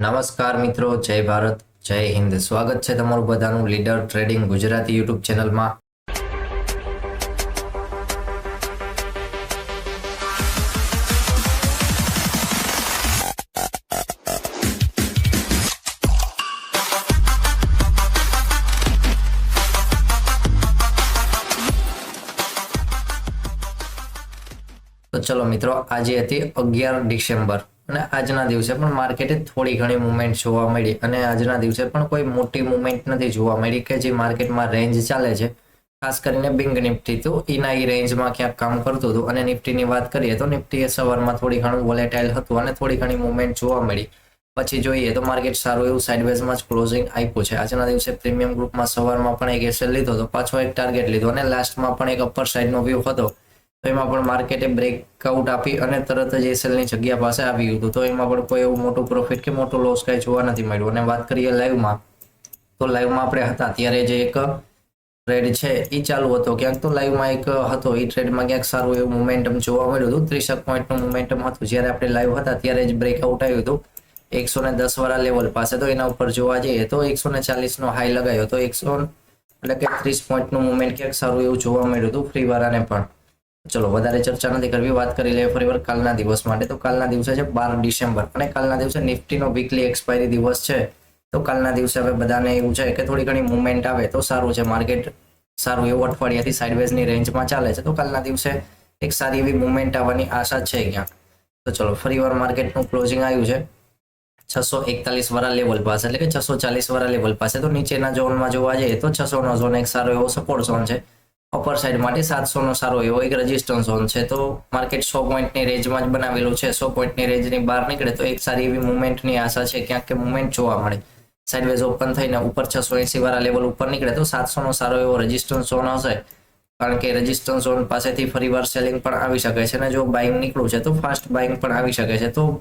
નમસ્કાર મિત્રો, જય ભારત, જય હિન્દ. સ્વાગત છે તમારું બધાનું લીડર ટ્રેડિંગ ગુજરાતી યુટ્યુબ ચેનલમાં. તો ચલો મિત્રો, આજે હતી 11 ડિસેમ્બર અને આજના દિવસે પણ માર્કેટે થોડી ઘણી મુવમેન્ટ જોવા મળી અને આજના દિવસે પણ કોઈ મોટી મુવમેન્ટ નથી જોવા મળી કે જે માર્કેટમાં રેન્જ ચાલે છે. ખાસ કરીને બેંક નિફ્ટી તો એના એ રેન્જમાં ક્યાંક કામ કરતું હતું અને નિફ્ટીની વાત કરીએ તો નિફ્ટીએ સવારમાં થોડી ઘણું વોલેટાઇલ હતું અને થોડી ઘણી મુવમેન્ટ જોવા મળી. પછી જોઈએ તો માર્કેટ સારું એવું સાઇડવેઝમાં જ ક્લોઝિંગ આપ્યું છે. આજના દિવસે પ્રીમિયમ ગ્રુપમાં સવારમાં પણ એક એસએલ લીધો તો પાછો એક ટાર્ગેટ લીધો અને લાસ્ટમાં પણ એક અપર સાઇડનો વ્યૂ હતો. તો એમાં પણ માર્કેટે બ્રેકઆઉટ આપી અને તરત જ એસએલની જગ્યા પાસે આવી ગયું. તો એમાં પણ કોઈ એવું મોટું પ્રોફિટ કે મોટું લોસ કાંઈ જોવા નથી મળ્યું. અને વાત કરીએ લાઈવમાં, તો લાઈવમાં આપણે હતા ત્યારે જે એક ટ્રેડ છે એ ચાલુ હતો ક્યાંક, તો લાઈવમાં એક હતો એ ટ્રેડમાં ક્યાંક સારું એવું મોમેન્ટમ જોવા મળ્યું હતું. 30 પોઈન્ટનું મોમેન્ટમ હતું. જ્યારે આપણે લાઈવ હતા ત્યારે જ બ્રેકઆઉટ આવ્યું હતું 110 વાળા લેવલ પાસે. તો એના ઉપર જોવા જઈએ તો 140 નો હાઈ લગાવ્યો તો 100 એટલે કે 30 પોઈન્ટનું મુવમેન્ટ ક્યાંક સારું એવું જોવા મળ્યું હતું ફ્રી વાળાને પણ. ચલો વધારે ચર્ચા નથી કરવી, વાત કરી લઈએ ફરીવાર કાલના દિવસ માટે. તો કાલના દિવસે છે 12 ડિસેમ્બર અને કાલના દિવસે નિફ્ટીનો વીકલી એક્સપાયરી દિવસ છે. તો કાલના દિવસે હવે બધાને એવું છે કે થોડી ઘણી મુવમેન્ટ આવે તો સારું છે. માર્કેટ સારું એવું અઠવાડિયાથી સાઇડવેઝની રેન્જમાં ચાલે છે. તો કાલના દિવસે એક સારી એવી મુવમેન્ટ આવવાની આશા છે ક્યાંક. તો ચલો ફરીવાર માર્કેટનું ક્લોઝિંગ આવ્યું છે 641 વાળા લેવલ પાસે, એટલે કે 640 વાળા લેવલ પાસે. તો નીચેના ઝોનમાં જોવા જઈએ તો 600 નો ઝોન એક સારો એવો સપોર્ટ ઝોન છે. અપર સાઇડ માટે 700 નો સારો એવો એક રેઝિસ્ટન્સ ઝોન છે. તો માર્કેટ 100 પોઈન્ટની રેન્જમાં જ બનાવેલું છે. 100 પોઈન્ટની રેન્જની બહાર નીકળે તો એક સારી એવી મુવમેન્ટની આશા છે ક્યાંક કે મુવમેન્ટ જોવા મળે. સાઇડવેઝ ઓપન થઈને ઉપર 680 વાળા લેવલ ઉપર નીકળે તો 700 નો સારો એવો રેઝિસ્ટન્સ ઝોન હશે. કારણ કે રેઝિસ્ટન્સ ઝોન પાસેથી ફરીવાર સેલિંગ પણ આવી શકે છે અને જો બાઇંગ નીકળવું છે તો ફાસ્ટ બાઇંગ પણ આવી શકે છે. તો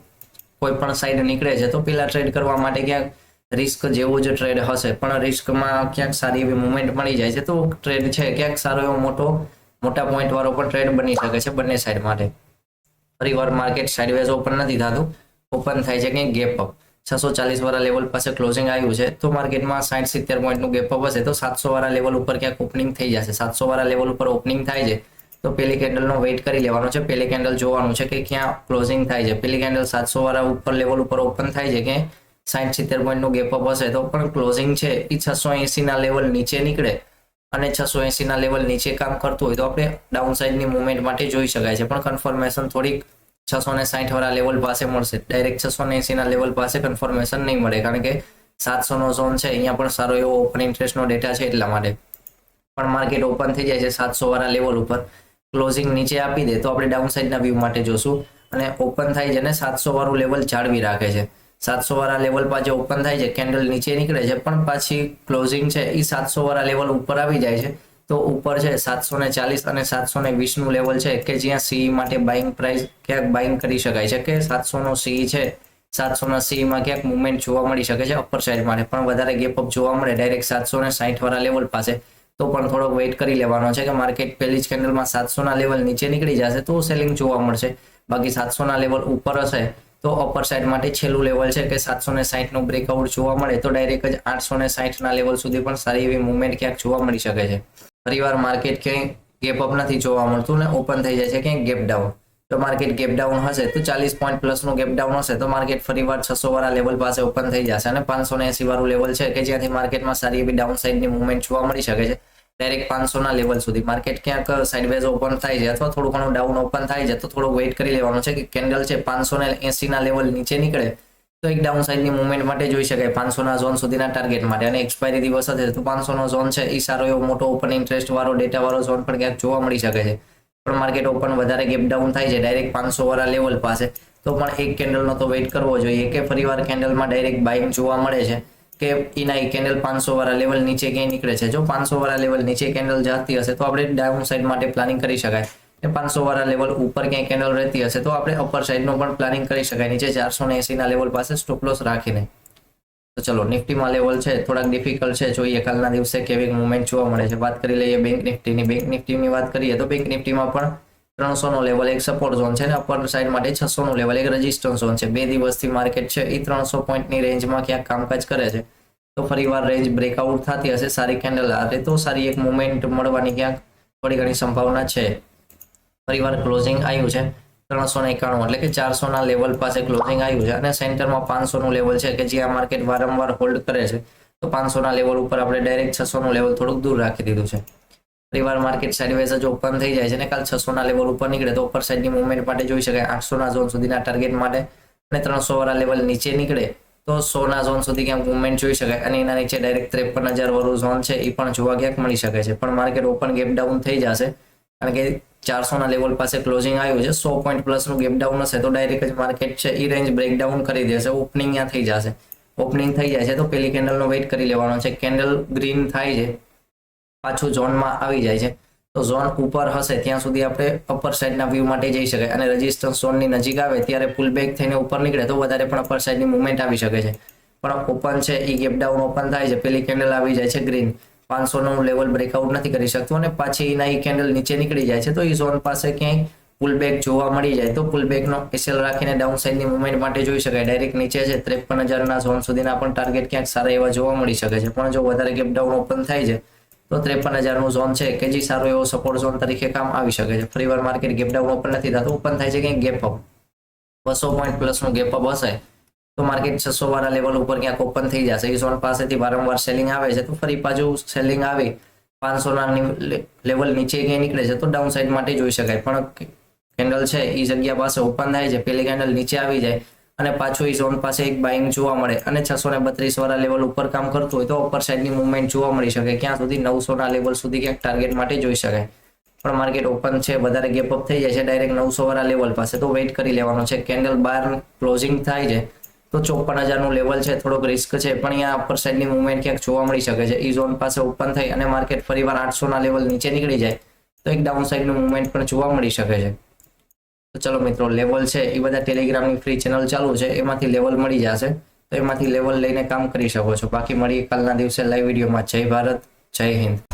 કોઈ પણ સાઈડ નીકળે છે તો પેલા ટ્રેડ કરવા માટે ક્યાંક રિસ્ક જેવો જ ટ્રેડ હશે, પણ રિસ્કમાં ક્યાંક સારી એવી મુવમેન્ટ મળી જાય છે તો ટ્રેડ છે ક્યાંક સારો એવો મોટા પોઈન્ટ વાળો પણ ટ્રેડ બની શકે છે બંને સાઈડ માટે. ફરીવાર માર્કેટ સાઇડવેઝ ઓપન નથી થતું, ઓપન થાય છે ક્યાંક ગેપ અપ. 640 વાળા લેવલ પાસે ક્લોઝિંગ આવ્યું છે તો માર્કેટમાં 60-70 પોઈન્ટનું ગેપ અપ હશે તો 700 વાળા લેવલ ઉપર ક્યાંક ઓપનિંગ થઈ જશે. 700 વાળા લેવલ ઉપર ઓપનિંગ થાય છે તો પેલી કેન્ડલનો વેઇટ કરી લેવાનો છે. પેલી કેન્ડલ જોવાનું છે કે ક્યાં ક્લોઝિંગ થાય છે. પેલી કેન્ડલ 700 વાળા ઉપર લેવલ ઉપર ઓપન થાય છે કે 60-70 પોઈન્ટનું ગેપ અપ હશે તો પણ ક્લોઝિંગ છે એ 680 ના લેવલ નીચે નીકળે અને 680 ના લેવલ નીચે કામ કરતું હોય તો આપણે ડાઉન સાઇડની મુવમેન્ટ માટે જોઈ શકાય છે. પણ કન્ફર્મેશન થોડીક 660 વાળા લેવલ પાસે મળશે. ડાયરેક્ટ 680 ના લેવલ પાસે કન્ફર્મેશન નહીં મળે કારણ કે 700 નો ઝોન છે અહીંયા પણ સારો એવો ઓપન ઇન્ટરેસ્ટનો ડેટા છે એટલા માટે. પણ માર્કેટ ઓપન થઈ જાય છે 700 વાળા લેવલ ઉપર, ક્લોઝિંગ નીચે આપી દે તો આપણે ડાઉન સાઇડના વ્યૂ માટે જોશું. અને ઓપન થાય છે અને 700 વાળું લેવલ જાળવી રાખે છે. 700 વાળા લેવલ પાસે ઓપન થાય છે, કેન્ડલ નીચે નીકળે છે પણ પાછી ક્લોઝિંગ છે એ 700 વાળા લેવલ ઉપર આવી જાય છે. તો ઉપર છે 740 અને 720 નું લેવલ છે કે જ્યાં સી માટે બાઇંગ પ્રાઇસ ક્યાંક બાઇંગ કરી શકાય છે કે 700 નો સી છે, 700 ના સી માં ક્યાંક મુવમેન્ટ જોવા મળી શકે છે અપર સાઇડ માટે. પણ વધારે ગેપ અપ જોવા મળે ડાયરેક્ટ 760 વાળા લેવલ પાસે તો પણ થોડોક વેઇટ કરી લેવાનો છે કે માર્કેટ પહેલી જ કેન્ડલમાં 700 ના લેવલ નીચે નીકળી જશે તો સેલિંગ જોવા મળશે. બાકી 700 ના લેવલ ઉપર હશે તો અપર સાઇડ માટે છેલ્લું લેવલ છે કે 760 નું બ્રેકઆઉટ જોવા મળે તો ડાયરેક્ટ જ 860 ના લેવલ સુધી પણ સારી એવી મુવમેન્ટ ક્યાંક જોવા મળી શકે છે. ફરીવાર માર્કેટ ક્યાંય ગેપ અપ નથી જોવા મળતું ને ઓપન થઈ જાય છે ક્યાંક ગેપ ડાઉન. તો માર્કેટ ગેપ ડાઉન હશે તો 40 પોઈન્ટ પ્લસનું ગેપ ડાઉન હશે તો માર્કેટ ફરીવાર 600 વાળા લેવલ પાસે ઓપન થઈ જશે અને 580 વાળું લેવલ છે કે જ્યાંથી માર્કેટમાં સારી એવી ડાઉન સાઇડની મુવમેન્ટ જોવા મળી શકે છે. ડાયરેક્ટ 500 ના લેવલ સુધી માર્કેટ ક્યાંક સાઇડવેઝ ઓપન થાય છે અથવા થોડું ઘણું ડાઉન ઓપન થાય છે તો થોડું વેઇટ કરી લેવાનું છે કે કેન્ડલ છે 580 ના લેવલ નીચે નીકળે તો એક ડાઉન સાઇડની મુવમેન્ટ માટે જોઈ શકાય 500 ના ઝોન સુધીના ટાર્ગેટ માટે. અને એક્સપાયરી દિવસ હશે તો 500 નો ઝોન છે એ સારો એવો મોટો ઓપન ઇન્ટરેસ્ટ વાળો ડેટા વાળો ઝોન પણ ક્યાંક જોવા મળી શકે છે. પણ માર્કેટ ઓપન વધારે ગેપ ડાઉન થાય છે ડાયરેક્ટ 500 વાળા લેવલ પાસે તો પણ એક કેન્ડલનો તો વેઇટ કરવો જોઈએ કે ફરીવાર કેન્ડલમાં ડાયરેક્ટ બાઇંગ જોવા મળે છે કે એના કેન્ડલ 500 વાળા લેવલ નીચે ક્યાંય નીકળે છે. જો 500 વાળા લેવલ નીચે કેન્ડલ જતી હશે તો આપણે ડાઉન સાઇડ માટે પ્લાનિંગ કરી શકાય. 500 વાળા લેવલ ઉપર ક્યાંય કેન્ડલ રહેતી હશે તો આપણે અપર સાઇડનું પણ પ્લાનિંગ કરી શકાય નીચે 480 ના લેવલ પાસે સ્ટોપ લોસ રાખીને. તો ચલો નિફ્ટીમાં લેવલ છે થોડાક ડિફિકલ્ટ છે, જોઈએ કાલના દિવસે કેવી મુવમેન્ટ જોવા મળે છે. વાત કરી લઈએ બેંક નિફ્ટીની. બેંક નિફ્ટીની વાત કરીએ તો બેંક નિફ્ટીમાં પણ 300 નો લેવલ એક સપોર્ટ ઝોન છે ને અપર સાઈડ માટે 600 નો લેવલ એક રેઝિસ્ટન્સ ઝોન છે. 2 દિવસથી માર્કેટ છે એ 300 પોઈન્ટની રેન્જમાં ક્યાંક કામકાજ કરે છે. તો ફરીવાર રેન્જ બ્રેકઆઉટ થતી હશે સારી કેન્ડલ આવે તો સારી એક મુવમેન્ટ મળવાની ક્યાંક થોડી ઘણી સંભાવના છે. ફરીવાર ક્લોઝિંગ આવ્યું છે 391 એટલે કે 400 ના લેવલ પાસે ક્લોઝિંગ આવ્યું છે અને સેન્ટરમાં 500 નું લેવલ છે કે જે આ માર્કેટ વારંવાર હોલ્ડ કરે છે. તો 500 ના લેવલ ઉપર આપણે ડાયરેક્ટ 600 નું લેવલ થોડુંક દૂર રાખી દીધું છે. ફરીવાર માર્કેટ સાઇડવેઝ જ ઓપન થઈ જાય છે ને કાલ 600 ના લેવલ ઉપર નીકળે તો ઉપર સાઈડની મુવમેન્ટ માટે જોઈ શકાય 800 ના ઝોન સુધીના ટાર્ગેટ માટે અને 300 વાળા લેવલ નીચે નીકળે તો 100 ના ઝોન સુધી ક્યાંક મુવમેન્ટ જોઈ શકાય અને એના નીચે ડાયરેક્ટ 53,000 વાળું ઝોન છે એ પણ જોવા ક્યાંક મળી શકે છે. પણ માર્કેટ ઓપન ગેપ ડાઉન થઈ જશે કારણ કે 400 ના લેવલ પાસે ક્લોઝિંગ આવ્યું છે. 100 પોઈન્ટ પ્લસનું ગેપ ડાઉન હશે તો ડાયરેક્ટ જ માર્કેટ છે એ રેન્જ બ્રેકડાઉન કરી દેશે. ઓપનિંગ ત્યાં થઈ જશે. ઓપનિંગ થઈ જાય છે તો પેલી કેન્ડલનો વેઇટ કરી લેવાનો છે. કેન્ડલ ગ્રીન થાય છે પાછું ઝોનમાં આવી જાય છે તો ઝોન ઉપર હશે ત્યાં સુધી આપણે અપર સાઈડના વ્યૂ માટે જઈ શકાય અને રેઝિસ્ટન્સ ઝોનની નજીક આવે ત્યારે પુલ બેક થઈને ઉપર નીકળે તો વધારે પણ અપર સાઈડની મુવમેન્ટ આવી શકે છે. પણ ઓપન છે એ ગેપ ડાઉન ઓપન થાય છે પેલી કેન્ડલ આવી જાય છે ગ્રીન 500 નું લેવલ બ્રેકઆઉટ નથી કરી શકતું અને પાછી એના એ કેન્ડલ નીચે નીકળી જાય છે તો એ ઝોન પાસે ક્યાંય પુલ બેક જોવા મળી જાય તો પુલ બેકનો એસએલ રાખીને ડાઉન સાઈડની મુવમેન્ટ માટે જોઈ શકાય. ડાયરેક્ટ નીચે છે 53,000 ના ઝોન સુધીના પણ ટાર્ગેટ ક્યાંક સારા એવા જોવા મળી શકે છે. પણ જો વધારે ગેપ ડાઉન ઓપન થાય છે તો 53,000 નું ઝોન છે કે જે સારો એવો સપોર્ટ ઝોન તરીકે કામ આવી શકે છે. ફરીવાર માર્કેટ ગેપ ડાઉન ઓપન નથી થતું ઓપન થાય છે ક્યાંક ગેપ અપ 200 પોઈન્ટ પ્લસનું ગેપ અપ હશે તો માર્કેટ 600 વાળા લેવલ ઉપર ક્યાંક ઓપન થઈ જશે. એ ઝોન પાસેથી વારંવાર સેલિંગ આવે છે તો ફરી પાછું સેલિંગ આવી 500 ના લેવલ નીચે ક્યાંય નીકળે છે તો ડાઉન સાઈડ માટે જોઈ શકાય. પણ કેન્ડલ છે એ જગ્યા પાસે ઓપન થાય છે પેલી કેન્ડલ નીચે આવી જાય અને પાછું એ ઝોન પાસે એક બાઇંગ જોવા મળે અને 632 વાળા લેવલ ઉપર કામ કરતું હોય તો અપર સાઈડની મુવમેન્ટ જોવા મળી શકે. ક્યાં સુધી 900 ના લેવલ સુધી ક્યાંક ટાર્ગેટ માટે જોઈ શકાય. પણ માર્કેટ ઓપન છે વધારે ગેપ અપ થઈ જાય છે ડાયરેક્ટ 900 વાળા લેવલ પાસે તો વેઇટ કરી લેવાનો છે. કેન્ડલ બહાર ક્લોઝિંગ થાય છે તો 54,000 નું લેવલ છે થોડોક રિસ્ક છે પણ અહીંયા અપર સાઈડની મુવમેન્ટ ક્યાંક જોવા મળી શકે છે. એ ઝોન પાસે ઓપન થઈ અને માર્કેટ ફરીવાર 800 ના લેવલ નીચે નીકળી જાય તો એક ડાઉન સાઈડનું મુવમેન્ટ પણ જોવા મળી શકે છે. તો ચલો મિત્રો લેવલ છે એ બધા ટેલિગ્રામની ફ્રી ચેનલ ચાલુ છે એમાંથી લેવલ મળી જશે તો એમાંથી લેવલ લઈને કામ કરી શકો છો. બાકી મળીએ કાલના દિવસે લાઈવ વિડીયોમાં. જય ભારત જય હિન્દ.